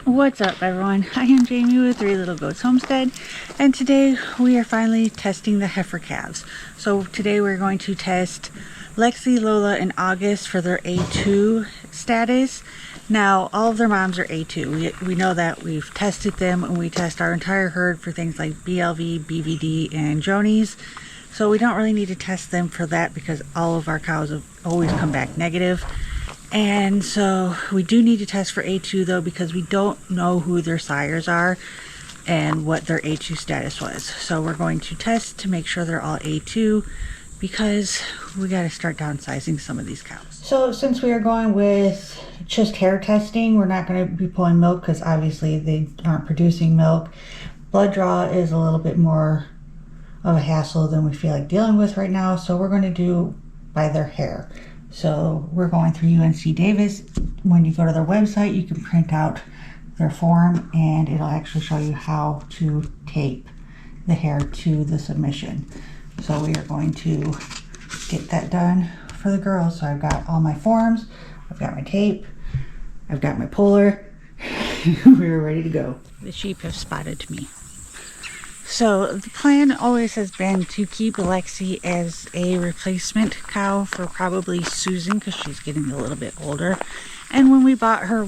What's up, everyone? I am Jamie with Three Little Goats Homestead, and today we are finally testing the heifer calves. So today we're going to test Lexi, Lola, and August for their A2 status. Now, all of their moms are A2. We know that. We've tested them, and we test our entire herd for things like BLV, BVD, and Jonies. So we don't really need to test them for that because all of our cows have always come back negative. And so we do need to test for A2 though, because we don't know who their sires are and what their A2 status was. So we're going to test to make sure they're all A2 because we got to start downsizing some of these cows. So since we are going with just hair testing, we're not going to be pulling milk because obviously they aren't producing milk. Blood draw is a little bit more of a hassle than we feel like dealing with right now. So we're going to do by their hair. So we're going through UNC Davis. When you go to their website, you can print out their form and it'll actually show you how to tape the hair to the submission. So we are going to get that done for the girls. So I've got all my forms, I've got my tape, I've got my puller. We're ready to go. The sheep have spotted me. So the plan always has been to keep Lexi as a replacement cow for probably Susan because she's getting a little bit older. And when we bought her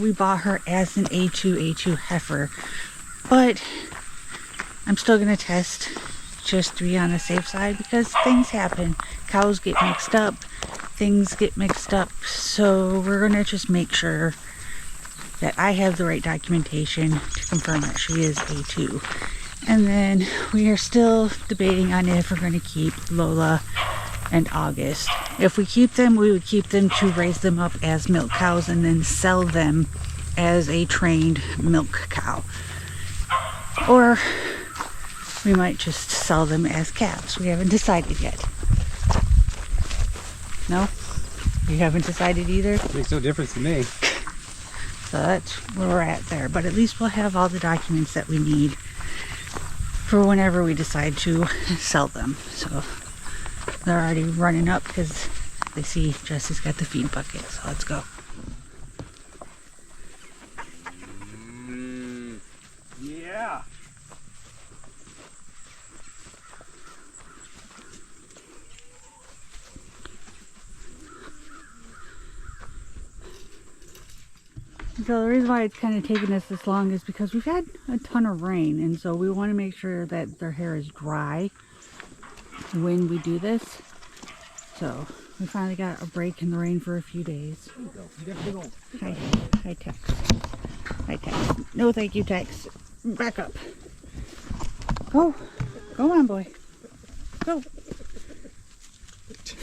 as an A2 heifer. But I'm still going to test just to be on the safe side because things happen. Cows get mixed up. Things get mixed up. So we're going to just make sure that I have the right documentation to confirm that she is A2. And then we are still debating on if we're going to keep Lola and August. If we keep them, we would keep them to raise them up as milk cows and then sell them as a trained milk cow. Or we might just sell them as calves. We haven't decided yet. No? You haven't decided either? It makes no difference to me. So that's where we're at there. But at least we'll have all the documents that we need for whenever we decide to sell them. So they're already running up because they see Jesse's got the feed bucket. So let's go. Yeah. So the reason why it's kind of taken us this long is because we've had a ton of rain, and so we want to make sure that their hair is dry when we do this. So we finally got a break in the rain for a few days. Hi, Tex. Hi, Tex. No, thank you, Tex. Back up. Go on, boy. Go.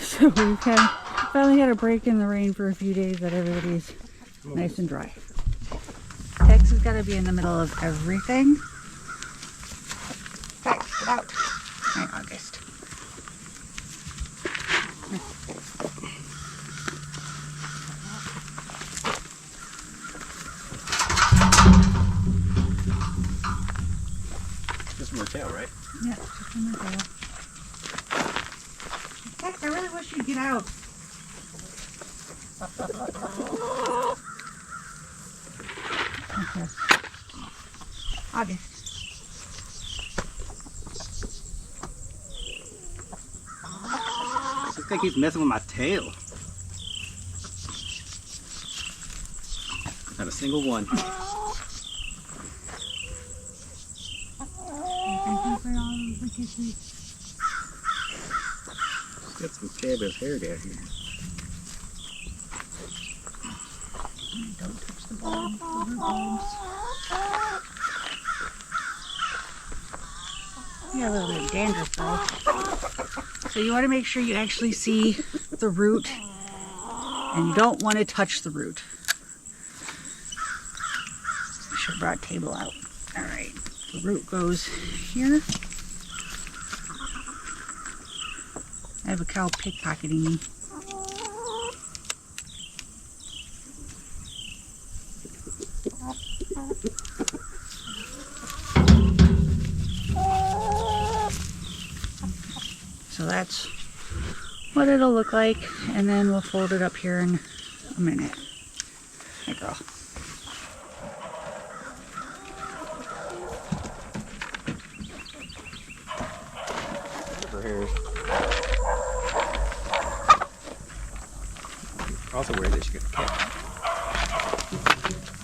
So we've finally had a break in the rain for a few days that everybody's nice and dry. Tex has got to be in the middle of everything. Tex, get out. Hi, August. Just more tail, right? Yeah, just in the tail. Tex, I really wish you'd get out. Okay. August. This guy keeps messing with my tail. Not a single one. Got some fabulous hair down here. Don't touch the bottom. You got a little bit of dandruff though. So you want to make sure you actually see the root, and you don't want to touch the root. I should have brought table out. Alright, the root goes here. I have a cow pickpocketing me. So that's what it'll look like, and then we'll fold it up here in a minute. Hey girl. hairs. Also worried that she got a cat.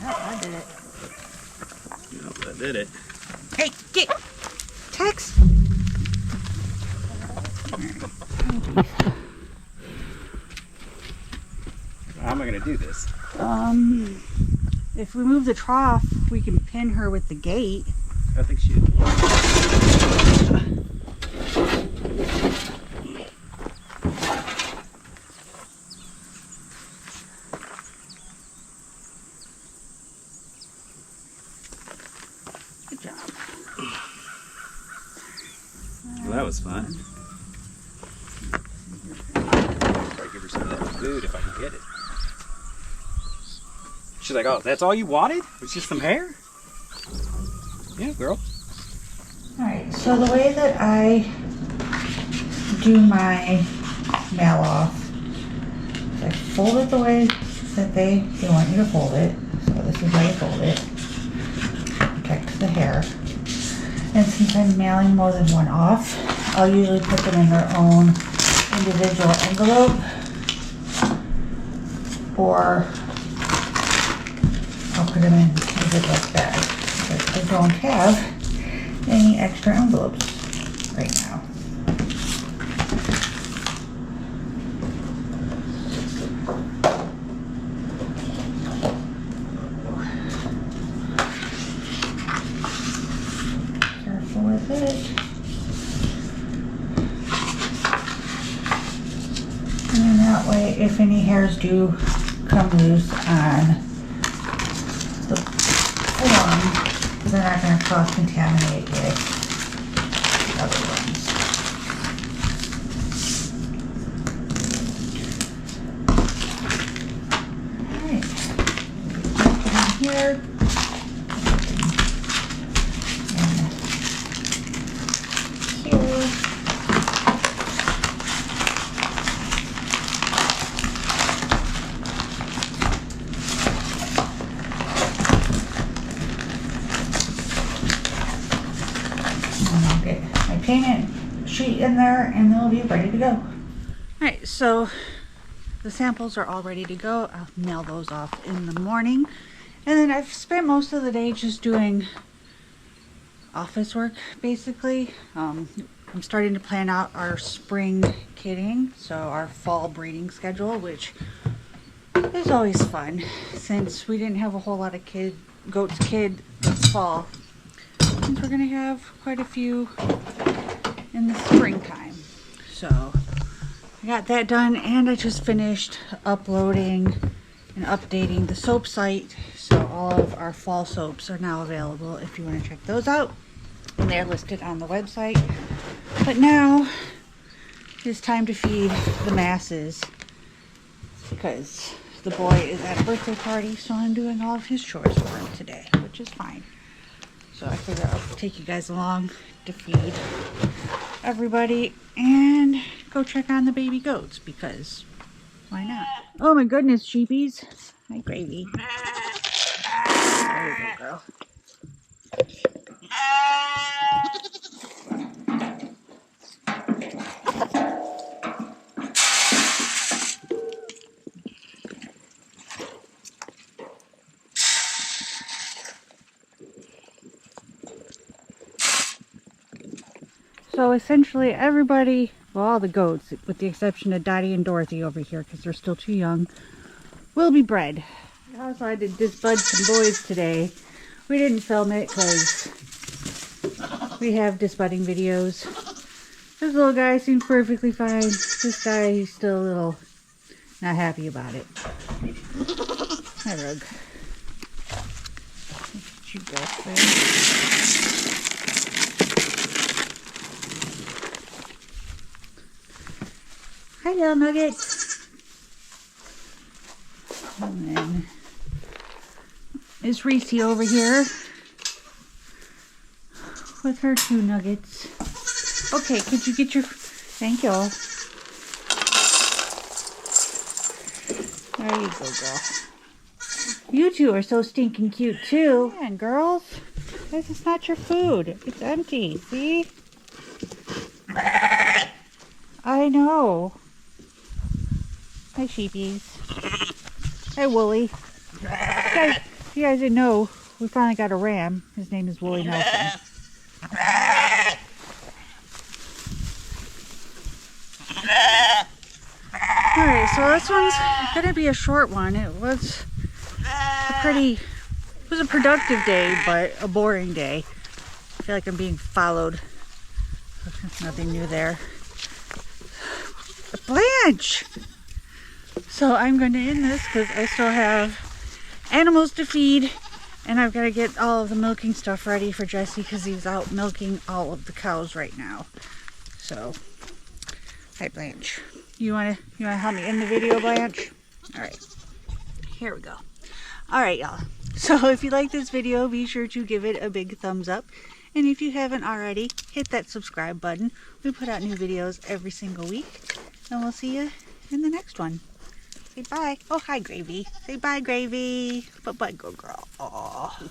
Oh, I did it. No, that did it. Hey, get Tex. How am I gonna do this? If we move the trough, we can pin her with the gate. I think she. Good job. Well, that was fun. I'll give her some of that food if I can get it. She's like, "Oh, that's all you wanted? It's just some hair?" Yeah, girl. Alright, so the way that I do my mail off is I fold it the way that they want you to fold it. So this is how you fold it. Protect the hair. And since I'm mailing more than one off, I'll usually put them in their own individual envelope, or I'll put them in a ziploc bag. But I don't have any extra envelopes right now. Careful with it. And then that way, if any hairs do come loose on the form, they're not going to cross-contaminate with the other ones. Alright, put it in here. And here. Payment sheet in there and they'll be ready to go. Alright, so the samples are all ready to go. I'll mail those off in the morning. And then I've spent most of the day just doing office work, basically. I'm starting to plan out our spring kidding, so our fall breeding schedule, which is always fun since we didn't have a whole lot of goats kid this fall. Since we're going to have quite a few in the springtime. So I got that done, and I just finished uploading and updating the soap site. So all of our fall soaps are now available if you want to check those out. And they're listed on the website. But now it's time to feed the masses because the boy is at a birthday party, so I'm doing all of his chores for him today, which is fine. So I figured I'll take you guys along to feed everybody and go check on the baby goats because why not? Oh my goodness, sheepies. Hi, Gravy. There you go, girl. So essentially everybody, well, all the goats, with the exception of Dottie and Dorothy over here because they're still too young, will be bred. I also had to disbud some boys today. We didn't film it because we have disbudding videos. This little guy seems perfectly fine. This guy, he's still a little not happy about it. Hi, Rug. Look at you guys there. Hi, little nuggets. And then is Reese over here with her 2 nuggets. Okay, could you get your... Thank you. There you go, girl. You two are so stinking cute, too. Man, girls, this is not your food. It's empty, see? I know. Hi, sheepies. Hi, Wooly. You guys didn't know, we finally got a ram. His name is Wooly Nelson. Alright, so this one's gonna be a short one. It was a productive day, but a boring day. I feel like I'm being followed. Nothing new there. Blanche! So I'm going to end this because I still have animals to feed, and I've got to get all of the milking stuff ready for Jesse because he's out milking all of the cows right now. So, hi Blanche. You wanna help me end the video, Blanche? Alright. Here we go. Alright, y'all. So if you like this video, be sure to give it a big thumbs up. And if you haven't already, hit that subscribe button. We put out new videos every single week. And we'll see you in the next one. Say bye. Oh, hi, Gravy. Say bye, Gravy. Bye-bye, girl. Aww.